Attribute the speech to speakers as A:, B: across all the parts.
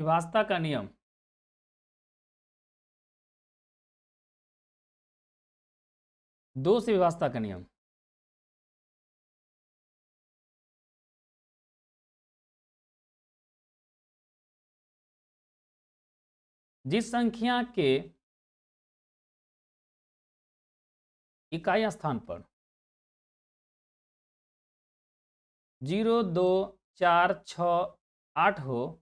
A: विभाजता का नियम। दो से विभाजता का नियम। जिस संख्या के इकाई स्थान पर 0, 2, 4, 6, 8 हो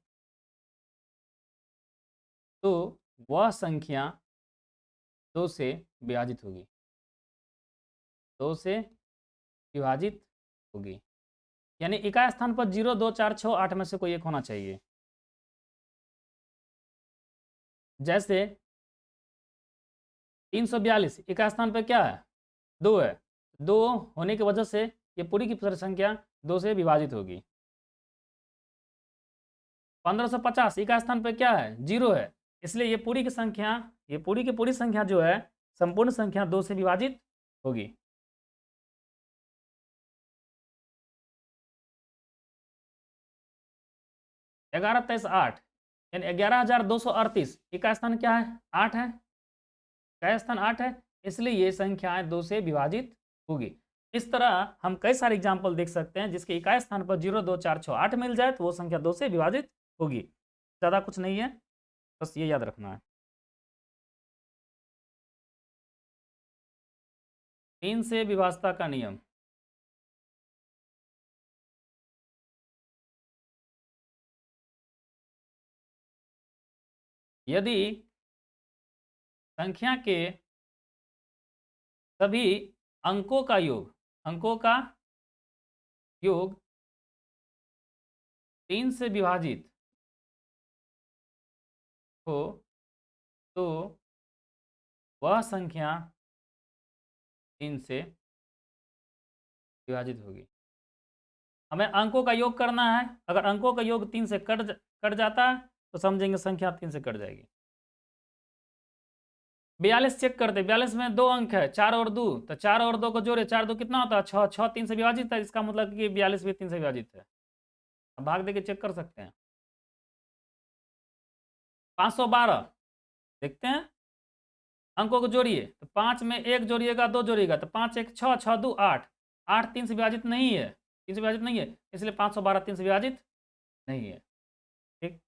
A: तो वह संख्या 2 से विभाजित होगी। 2 से विभाजित होगी, यानी इकाई स्थान पर 0, 2, 4, 6, 8 में से कोई एक होना चाहिए। जैसे 342 इकाई स्थान पर क्या है? 2 है। 2 होने की वजह से ये पूरी की पूरी संख्या 2 से विभाजित होगी। 1550 इकाई स्थान पर क्या है? 0 है। इसलिए ये पूरी की पूरी संख्या जो है संपूर्ण संख्या 2 से विभाजित होगी। ग्यारह 23 8 यानी 11238 इकाई स्थान क्या है? 8 है। इकाई स्थान 8 है, इसलिए ये संख्याएं 2 से विभाजित होगी। इस तरह हम कई सारे एग्जाम्पल देख सकते हैं जिसके इकाई स्थान पर 0, 2, 4, 6, 8 मिल जाए तो वो संख्या 2 से विभाजित होगी। ज़्यादा कुछ नहीं है, बस ये याद रखना है। 3 से विभाजता का नियम। यदि संख्या के सभी अंकों का योग 3 से विभाजित हो तो वह संख्या 3 से विभाजित होगी। हमें अंकों का योग करना है। अगर अंकों का योग 3 से कट जाता है तो समझेंगे संख्या 3 से कट जाएगी। 42 चेक करते, 42 में 2 अंक है, 4 और 2, तो 4 और 2 को जोड़े, 4 2 कितना होता है? 6, 6 3 से विभाजित है, इसका मतलब कि 42 भी 3 से विभाजित है। अब भाग देके चेक कर सकते हैं। 512 देखते हैं, अंकों को जोड़िए, तो 5 में 1 जोड़िएगा, 2 जोड़िएगा, तो 5 1 6, 6 2 8, 8 3 से विभाजित नहीं है, 3 से विभाजित नहीं है, इसलिए 512 3 से विभाजित नहीं है। ठीक,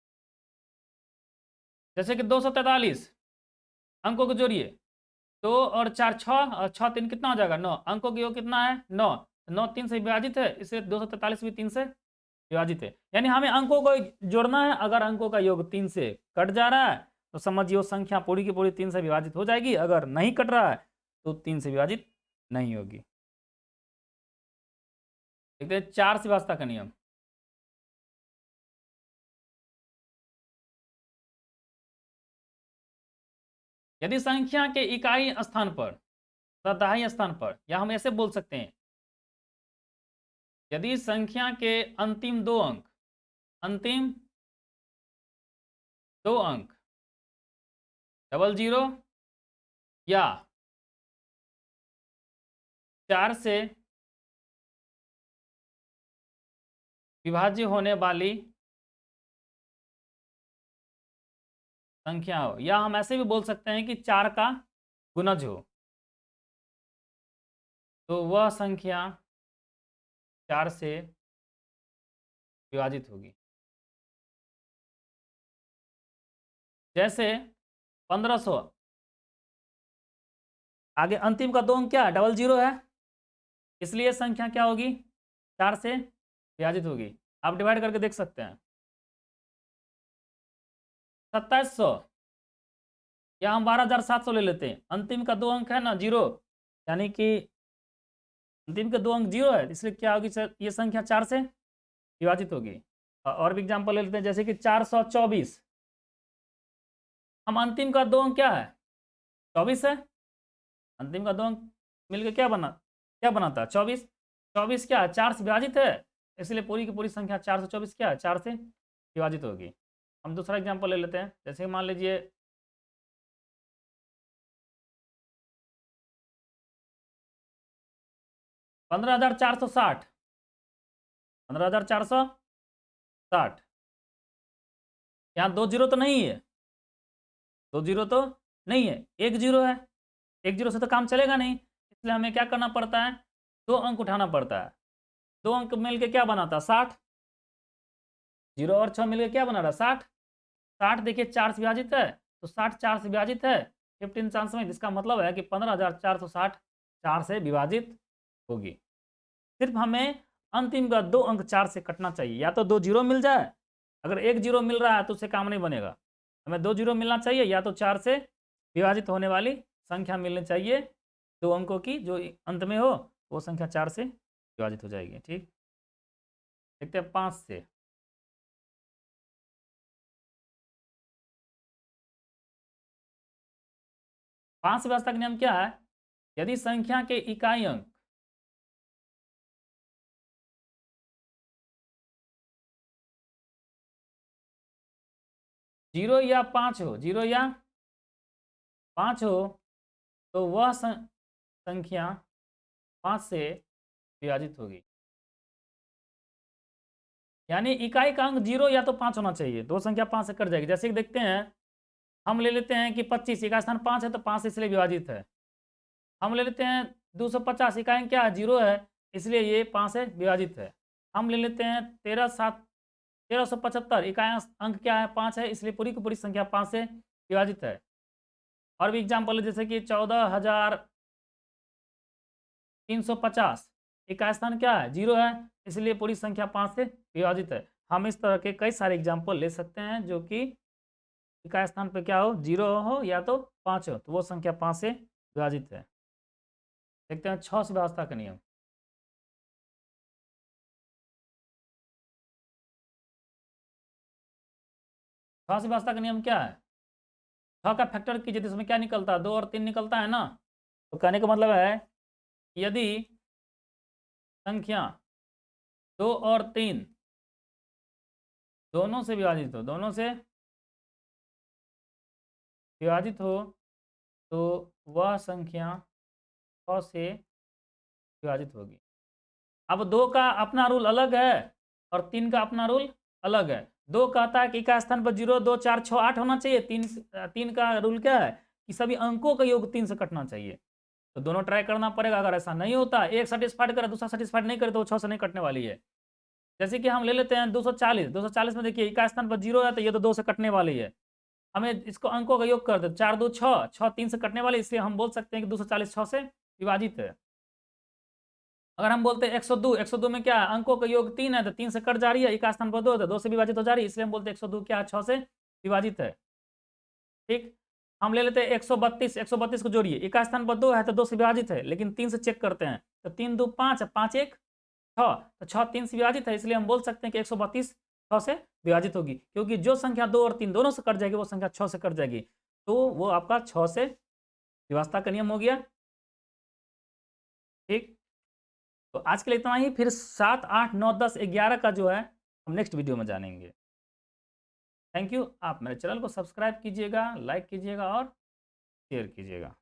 A: जैसे कि 243 अंकों को जोड़िए, 2 और 4 6 और 6 3 कितना हो जाएगा? 9। अंकों का योग कितना है? 9। 9 3 से विभाजित है, इसलिए 243 भी 3 से विभाजित है। यानी हमें अंकों को जोड़ना है। अगर अंकों का योग 3 से कट जा रहा है तो समझिए वो संख्या पूरी की पूरी 3 से विभाजित हो जाएगी। अगर नहीं कट रहा है तो 3 से विभाजित नहीं होगी। देखते हैं 4 से विभाजता का नियम। यदि संख्या के इकाई स्थान पर, दहाई स्थान पर, या हम ऐसे बोल सकते हैं, यदि संख्या के अंतिम दो अंक डबल जीरो या 4 से विभाज्य होने वाली संख्या हो, या हम ऐसे भी बोल सकते हैं कि 4 का गुणज हो, तो वह संख्या 4 से विभाजित होगी। जैसे 1500, आगे अंतिम का 2 अंक क्या है? डबल जीरो है, इसलिए संख्या क्या होगी? 4 से विभाजित होगी। आप डिवाइड करके देख सकते हैं। 2700 या हम 12700 ले लेते हैं। अंतिम का 2 अंक है ना, 0, यानी कि अंतिम के 2 अंक 0 है, इसलिए क्या होगी सर? ये संख्या 4 से विभाजित होगी। और भी एग्जाम्पल ले लेते हैं, जैसे कि 424, हम अंतिम का 2 अंक क्या है? 24 है। अंतिम का 2 अंक मिलकर क्या बनाता है? 24। 24 क्या है? 4 से विभाजित है, इसलिए पूरी की पूरी संख्या 424 क्या है? 4 से विभाजित होगी। हम दूसरा एग्जाम्पल ले लेते हैं, जैसे मान लीजिए 15460, 15460 यहाँ 2 जीरो तो नहीं है, 2 जीरो तो नहीं है, 1 जीरो है, 1 जीरो से तो काम चलेगा नहीं, इसलिए हमें क्या करना पड़ता है, 2 अंक उठाना पड़ता है। 2 अंक मिलके क्या बनाता है 60, 0 और 6 मिलके क्या बना रहा है 60। 60 देखिए 4 से विभाजित है, तो 60 4 से विभाजित है 15 चांस में, जिसका मतलब है कि 15,460 4 से विभाजित होगी। सिर्फ हमें अंतिम का 2 अंक 4 से कटना चाहिए, या तो 2 जीरो मिल जाए, अगर 1 जीरो मिल रहा है तो उससे काम नहीं बनेगा, हमें 2 जीरो मिलना चाहिए, या तो 4 से विभाजित होने वाली संख्या मिलनी चाहिए 2 अंकों की, जो अंत में हो वो संख्या 4 से विभाजित हो जाएगी। ठीक, देखते हैं 5 से। 5 व्यवस्था का नियम क्या है, यदि संख्या के इकाई अंक जीरो या 5 हो, 0 या 5 हो, तो वह संख्या 5 से विभाजित होगी। यानी इकाई का अंक 0 या तो 5 होना चाहिए, दो संख्या 5 से कट जाएगी। जैसे कि देखते हैं, हम ले लेते हैं कि 25 इकाई स्थान 5 है तो 5 इसलिए विभाजित है। हम ले लेते हैं 250 इकाई क्या है 0 है, इसलिए ये 5 से विभाजित है। हम ले लेते हैं 1375 इकाई अंक क्या है 5 है, इसलिए पूरी की पूरी संख्या 5 से विभाजित है। और भी एग्जाम्पल है, जैसे कि 14,350 इकाई स्थान क्या है 0 है, इसलिए पूरी संख्या 5 से विभाजित है। हम इस तरह के कई सारे एग्जाम्पल ले सकते हैं जो कि इकाई स्थान पे क्या हो 0 हो या तो 5 हो, तो वो संख्या 5 से विभाजित है। देखते हैं 6 से व्यवस्था का नियम। 6 से व्यवस्था का नियम क्या है, 6 का फैक्टर कीजिए तो इसमें क्या निकलता है 2 और 3 निकलता है ना। तो कहने का मतलब है यदि संख्या 2 और 3 दोनों से विभाजित हो, दोनों से विभाजित हो, तो वह संख्या 6 से विभाजित होगी। अब 2 का अपना रूल अलग है और 3 का अपना रूल अलग है। 2 कहता है कि इकाई स्थान पर 0 2 4 6 8 होना चाहिए। 3 का रूल क्या है कि सभी अंकों का योग 3 से कटना चाहिए। तो दोनों ट्राई करना पड़ेगा। अगर ऐसा नहीं होता, एक सेटिस्फाइड करे दूसरा सेटिस्फाइड नहीं करे, तो वो 6 से नहीं कटने वाली है। जैसे कि हम ले लेते हैं 240 में देखिए इकाई स्थान पर 0 है, तो ये तो 2 से कटने वाली है। हमें इसको अंकों का योग कर दे, 4 2 6 6 3 से कटने वाली, इसलिए हम बोल सकते हैं कि 240 6 से विभाजित है। अगर हम बोलते हैं 102 में क्या है अंकों का योग 3 है, तो 3 से कट जा रही है, इकाई स्थान पर 2 है तो 2 से विभाजित हो जा रही है, इसलिए हम बोलते हैं 102 क्या है 6 से विभाजित है। ठीक, हम ले लेते हैं 132 को जोड़िए, इकाई स्थान पर 2 है तो 2 से विभाजित है, लेकिन 3 से चेक करते हैं, तो 3 2 5 5 1 6, तो 6 3 से विभाजित है, इसलिए हम बोल सकते हैं कि 132 6 से विभाजित होगी, क्योंकि जो संख्या 2 और 3 दोनों से कट जाएगी वो संख्या 6 से कट जाएगी, तो वो आपका 6 से विभाजता का नियम हो गया। ठीक, तो आज के लिए इतना ही, फिर 7 8 9 10 11 का जो है हम नेक्स्ट वीडियो में जानेंगे। Thank you. आप मेरे चैनल को सब्सक्राइब कीजिएगा, लाइक कीजिएगा और शेयर कीजिएगा।